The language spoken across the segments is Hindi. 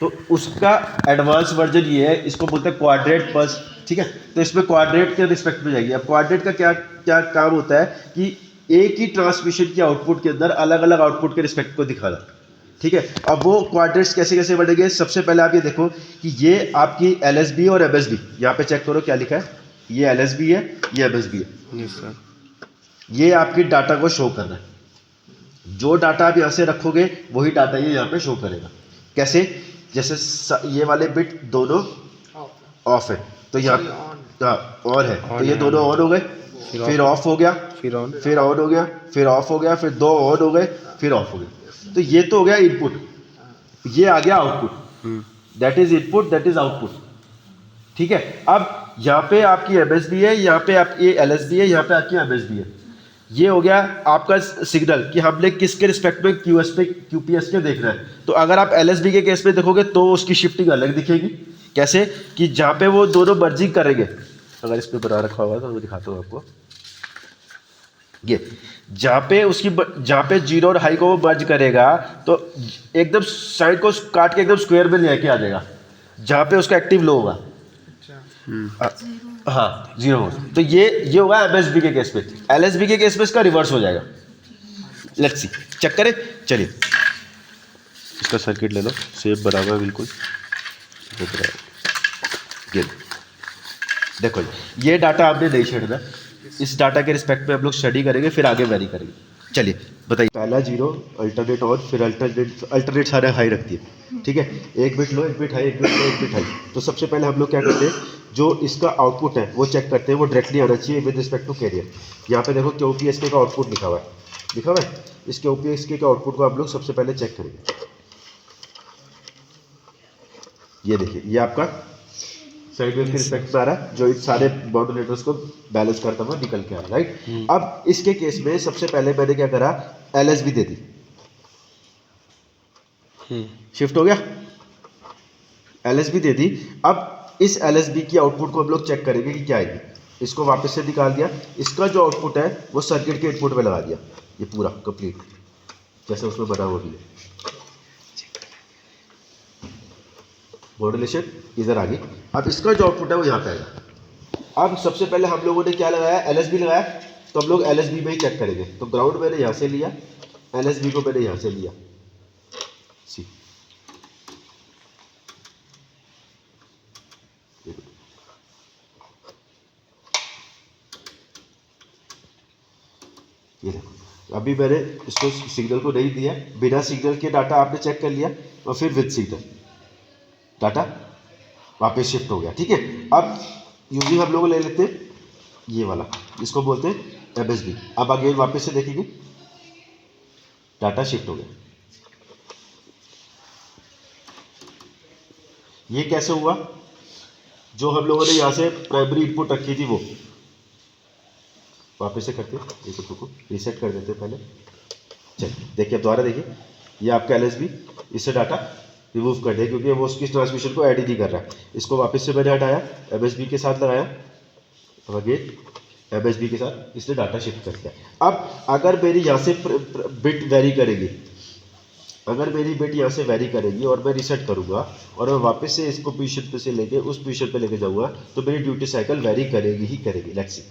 तो उसका एडवांस वर्जन ये है, इसको बोलते हैं क्वाड्रेट पल्स, ठीक है। तो इसमें क्वाड्रेट के रिस्पेक्ट में जाएगी। अब क्वाड्रेट का क्या क्या काम होता है कि एक ही ट्रांसमिशन की आउटपुट के अंदर अलग अलग आउटपुट के रिस्पेक्ट को दिखाना, ठीक है। अब वो क्वाड्रेट्स कैसे कैसे बढ़ेंगे, सबसे पहले आप ये देखो कि ये आपकी LSB और MSB, यहाँ पे चेक करो क्या लिखा है, ये LSB है, ये MSB है। सर ये आपकी डाटा को शो कर रहा है। जो डाटा आप यहाँ से रखोगे वही डाटा ये यहाँ पे शो करेगा। कैसे, जैसे ये वाले बिट दोनों ऑफ है तो यहाँ ऑन है, तो ये दोनों ऑन हो गए, फिर ऑफ हो गया, फिर ऑन, फिर ऑन हो गया, फिर ऑफ हो गया, फिर दो ऑन हो गए, फिर ऑफ हो गया। तो ये तो हो गया इनपुट, ये आ गया output, that is input, that is output, ठीक है। अब यहाँ पे आपकी MSB है, यहाँ पे आपकी LSB है, यहाँ पे आपकी MSB है। ये हो गया आपका सिग्नल कि हमने किसके रिस्पेक्ट में QPS के देखना है। तो अगर आप LSB के केस में देखोगे तो उसकी शिफ्टिंग अलग दिखेगी। कैसे कि जहाँ पे वो दोनों मर्जिंग करेंगे, अगर इस पे बना रखा हुआ तो मैं दिखाता हूँ आपको, ये जहाँ पे जीरो और हाई को वो मर्ज करेगा तो एकदम साइड को काट के एकदम स्क्वायर में लेके आ जाएगा, जहाँ पे उसका एक्टिव लो होगा। हाँ, जीरो वोल्ट। तो ये होगा MSB के केस में। LSB के केस में इसका रिवर्स हो जाएगा। लेट्स सी, चेक करें, चलिए इसका सर्किट ले लो, सेम बराबर है बिल्कुल। ये देखो ये डाटा आपने नहीं छेड़ना, इस डाटा के रिस्पेक्ट में हम लोग स्टडी करेंगे, फिर आगे वेरी करेंगे। चलिए बताइए, पहला जीरो, अल्टरनेट ऑन, फिर अल्टरनेट सारे हाई रखती है, ठीक है। एक बिट लो, एक बिट हाई, एक बिट लो, एक बिट हाई। तो सबसे पहले हम लोग क्या करते हैं, जो इसका आउटपुट है वो चेक करते हैं, वो डायरेक्टली आना चाहिए विद रिस्पेक्ट टू कैरियर। यहाँ पे देखो QPSK का आउटपुट लिखा हुआ है, इस QPSK के आउटपुट को आप लोग सबसे पहले चेक करेंगे। ये देखिए, ये आपका साइड वेव के रिस्पेक्ट में आ रहा है, जो इन सारे मॉड्यूलेटर्स को बैलेंस करता हुआ निकल के आ रहा है, राइट। अब इसके केस में सबसे पहले मैंने क्या करा, LSB दे दी, शिफ्ट हो गया, LSB दे दी। अब इस LSB की आउटपुट को हम लोग चेक करेंगे कि क्या आएगी। इसको वापस से निकाल दिया, इसका जो आउटपुट है वो सर्किट के इनपुट में लगा दिया, ये पूरा कंप्लीट जैसे उसमें बना हुआ भी है। मॉड्यूलेशन इधर आ गई। अब इसका जो आउटपुट है वो यहाँ पे आएगा। अब सबसे पहले हम लोगों ने क्या लगाया, LSB लगाया, तो हम लोग LSB में ही चेक करेंगे। तो ग्राउंड मैंने यहाँ से लिया, LSB को मैंने यहाँ से लिया, सी ये देखो। अभी मैंने इसको सिग्नल को नहीं दिया, बिना सिग्नल के डाटा आपने चेक कर लिया, और फिर विद सिग्नल डाटा वापस शिफ्ट हो गया, ठीक है। अब यूजिंग हम लोग ले लेते हैं ये वाला, इसको बोलते हैं MSB। अब अगेन वापस से देखेंगे, डाटा शिफ्ट हो गया। ये कैसे हुआ, जो हम लोगों ने यहाँ से प्राइमरी इनपुट रखी थी वो वापस से करते हैं, एक को रीसेट कर देते हैं पहले। चलिए देखिए, अब दोबारा देखिए, ये आपका LSB, इससे डाटा रिमूव कर दिया क्योंकि वो उसकी ट्रांसमिशन को ऐड ही नहीं कर रहा है। इसको वापस से मैंने हटाया, MSB के साथ लगाया, अब अगेन MSB के साथ इसने डाटा शिफ्ट कर दिया। अब अगर मेरी यहाँ से बिट वेरी करेगी, अगर मेरी बिट यहाँ से वेरी करेगी और मैं रीसेट करूँगा और मैं वापस से इसको पोजीशन पे से लेके उस पोजीशन पे लेके जाऊँगा, तो मेरी ड्यूटी साइकिल वेरी करेगी ही करेगी। Let's see,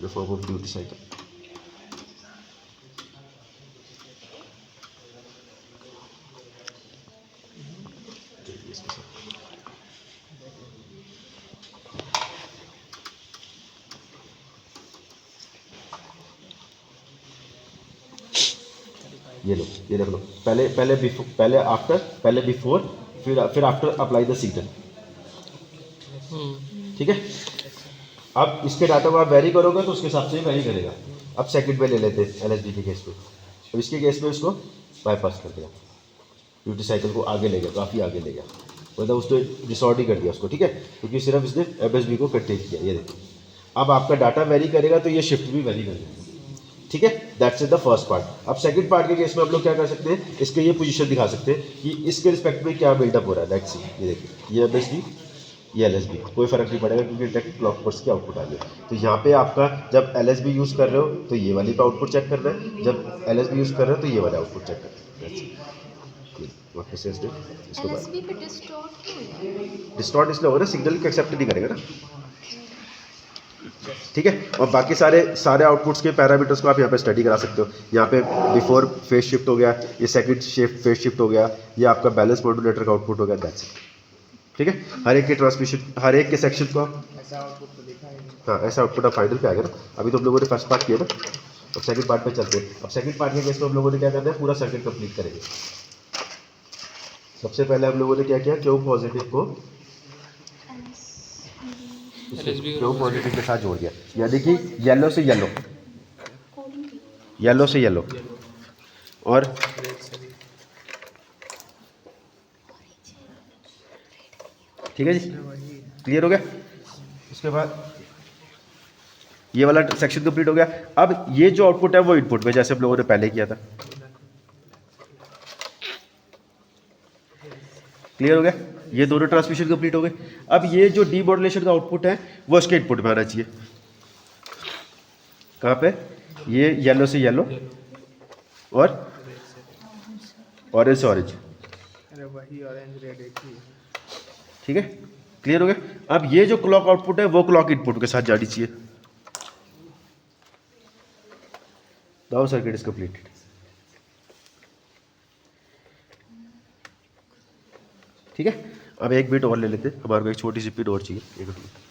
form of duty cycle. ये लो, ये देख लो, पहले आफ्टर, पहले बिफोर, फिर आफ्टर अप्लाई द सिग्नल, ठीक है। अब इसके डाटा को आप वेरी करोगे तो उसके हिसाब से ही वेरी करेगा। अब सेकंड में ले लेते हैं LSB के केस पे। अब इसके केस में इसको बाईपास कर दिया, ड्यूटी साइकिल को आगे ले गया, काफ़ी आगे ले गया, मतलब उसने डिसऑर्डर ही कर दिया उसको, ठीक है, क्योंकि सिर्फ इसने MSB को कंटेन किया। ये देखिए, अब आपका डाटा वेरी करेगा तो ये शिफ्ट भी वेरी करेगा, ठीक है। That's is the first part. अब सेकंड पार्ट के केस में हम लोग क्या कर सकते हैं, इसके ये पोजीशन दिखा सकते हैं कि इसके रिस्पेक्ट में क्या बिल्डअप हो रहा है। लेट्स सी, ये देखिए, ये MSB, ये LSB, कोई फ़र्क नहीं पड़ेगा क्योंकि डायरेक्ट क्लॉक पल्स की आउटपुट आ गई। तो यहाँ पे आपका जब LSB यूज़ कर रहे हो तो ये वाली का आउटपुट चेक करना है, जब LSB यूज़ कर रहे हो तो ये वाला आउटपुट चेक करना है। वापस से इसको LSB पे डिस्टॉर्ट क्यों है? डिस्टॉर्ट इसलिए होगा ना, सिग्नल को एक्सेप्ट नहीं करेगा ना, ठीक है। और बाकी सारे आउटपुट्स के पैरामीटर्स को आप यहाँ पे स्टडी करा सकते हो। यहाँ पे बिफोर फेज शिफ्ट हो गया, ये सेकंड फेज शिफ्ट हो गया, ये आपका बैलेंस मॉड्यूलेटर का आउटपुट हो गया, दैट्स इट, ठीक है। हर एक के ट्रांसमिशन, हर एक के सेक्शन को ऐसा आउटपुट तो देखा है। हाँ ऐसा आउटपुट आप फाइनल पे आ गया ना। अभी तो हम लोगों ने फर्स्ट पार्ट किया ना, अब सेकंड पार्ट पे चलते हैं। अब सेकंड पार्ट के केस में हम लोगों ने क्या करना है, पूरा सर्किट कंप्लीट करेंगे। सबसे पहले हम लोगों ने क्या किया, क्यू पॉजिटिव को क्यू पॉजिटिव के साथ जोड़ दिया, यानी कि येलो से येलो, येलो से येलो, और ठीक है जी, क्लियर हो गया। उसके बाद ये वाला सेक्शन कंप्लीट हो गया। अब ये जो आउटपुट है वो इनपुट में, जैसे हम लोगों ने पहले किया था, क्लियर हो गया। ये दोनों ट्रांसमिशन कंप्लीट हो गए। अब ये जो डीमॉड्यूलेशन का आउटपुट है वो इसके इनपुट में आना चाहिए। कहाँ पे, ये येलो से येलो और ऑरेंज से ऑरेंज, अरे वही ऑरेंज रेड एक ही है। ठीक है, क्लियर हो गया। अब ये जो क्लॉक आउटपुट है वो क्लॉक इनपुट के साथ जानी चाहिए। Now circuit is completed. ठीक है, अब एक बिट और ले लेते हैं, हमारे को एक छोटी सी बिट और चाहिए, एक मिनट।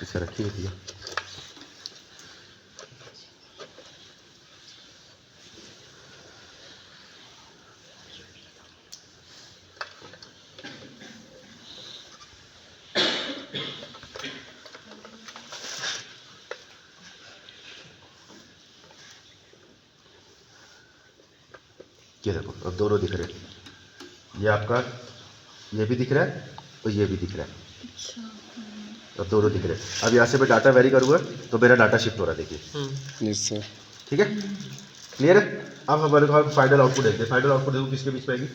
इसे रखिए भैया। ये देखो अब दोनों दिख रहे हैं, ये आपका ये भी दिख रहा है और ये भी दिख रहा है। अब दोनों दिख रहे हैं। अब यहाँ से मैं डाटा वेरी करूँगा तो मेरा डाटा शिफ्ट हो रहा है, देखिए। Yes sir. ठीक है, क्लियर है। अब हमारे को फाइनल आउटपुट देखते हैं। फाइनल आउटपुट देखो किसके बीच में आएगी,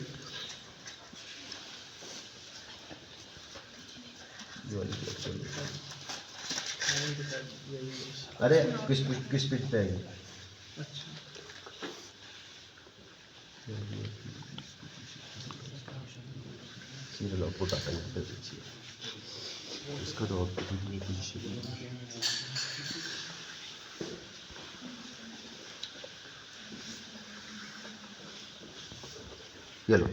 अरे किस बीच पे आएगी, सीरियल आउटपुट आता है पे देखिए, इसका तो आउटपुट नहीं पीछे। ये लो,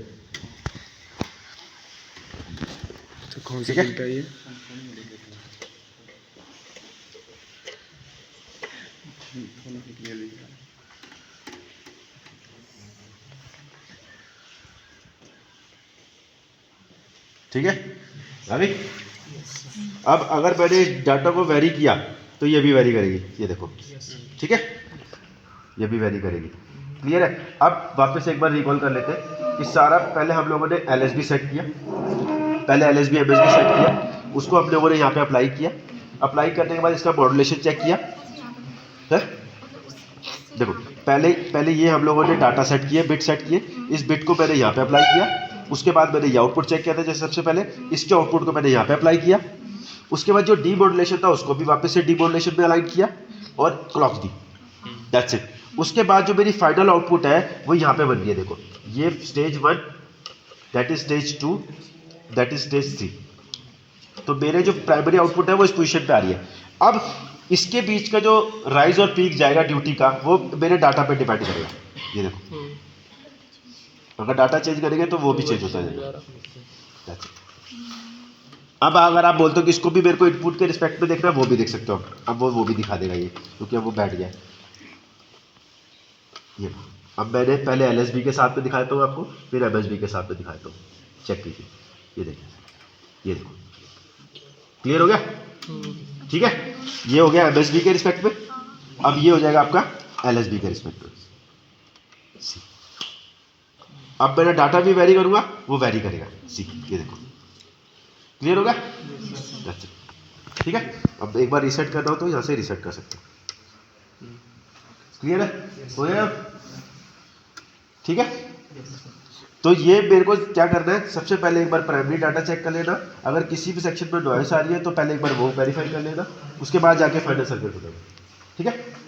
तो कौन सी बिट है ये? ठीक है। अभी अब अगर मैंने डाटा को वेरी किया तो ये भी वेरी करेगी, ये देखो, ठीक है, ये भी वेरी करेगी, क्लियर है। अब वापस एक बार रिकॉल कर लेते हैं कि सारा पहले हम लोगों ने LSB सेट किया, पहले LSB MSB सेट किया, उसको हम लोगों ने यहाँ पे अप्लाई किया। अप्लाई करने के बाद इसका मॉड्यूलेशन चेक किया है। देखो पहले ये हम लोगों ने डाटा सेट किए, बिट सेट किए, इस बिट को मैंने यहाँ पे अप्लाई किया। उसके बाद मैंने ये आउटपुट चेक किया था, जैसे सबसे पहले इसके आउटपुट को मैंने यहाँ पे अप्लाई किया। उसके बाद जो डीमॉड्यूलेशन था उसको भी वापस से डीमॉड्यूलेशन में अलाइन किया और क्लॉक दी, दैट्स इट। उसके बाद जो मेरी फाइनल आउटपुट है वो यहाँ पे बन गई है। देखो ये stage 1, that is stage 2, that is stage 3। तो मेरे जो प्राइमरी आउटपुट है वो इस पोजीशन पे आ रही है। अब इसके बीच का जो राइज और पीक जाएगा ड्यूटी का वो मेरे डाटा पे डिपेंड करेगा। ये देखो अगर डाटा चेंज करेंगे तो वो भी चेंज होता जाएगा। अब अगर आप बोलते हो कि इसको भी मेरे को इनपुट के रिस्पेक्ट में देखना है, वो भी देख सकते हो। अब वो भी दिखा देगा ये, क्योंकि अब वो बैठ गया। ये अब मैंने पहले LSB के साथ में दिखाता हूँ आपको, फिर MSB के साथ में दिखाता हूँ, चेक कीजिए। ये देखिए, ये देखो, क्लियर हो गया, ठीक है। ये हो गया MSB के रिस्पेक्ट में। अब ये हो जाएगा आपका LSB के रिस्पेक्ट में। अब मेरा डाटा भी वेरी करूंगा, वो वेरी करेगा, सी, ये देखो, क्लियर होगा। ठीक है, अब एक बार रीसेट करना हो तो यहाँ से रीसेट कर सकते हो। क्लियर है, हो गया? ठीक है, तो ये मेरे को क्या करना है, सबसे पहले एक बार प्राइमरी डाटा चेक कर लेना, अगर किसी भी सेक्शन में नॉइस आ रही है तो पहले एक बार वो वेरीफाई कर लेना, उसके बाद जाके फाइनल सर्किट बनाना। ठीक है।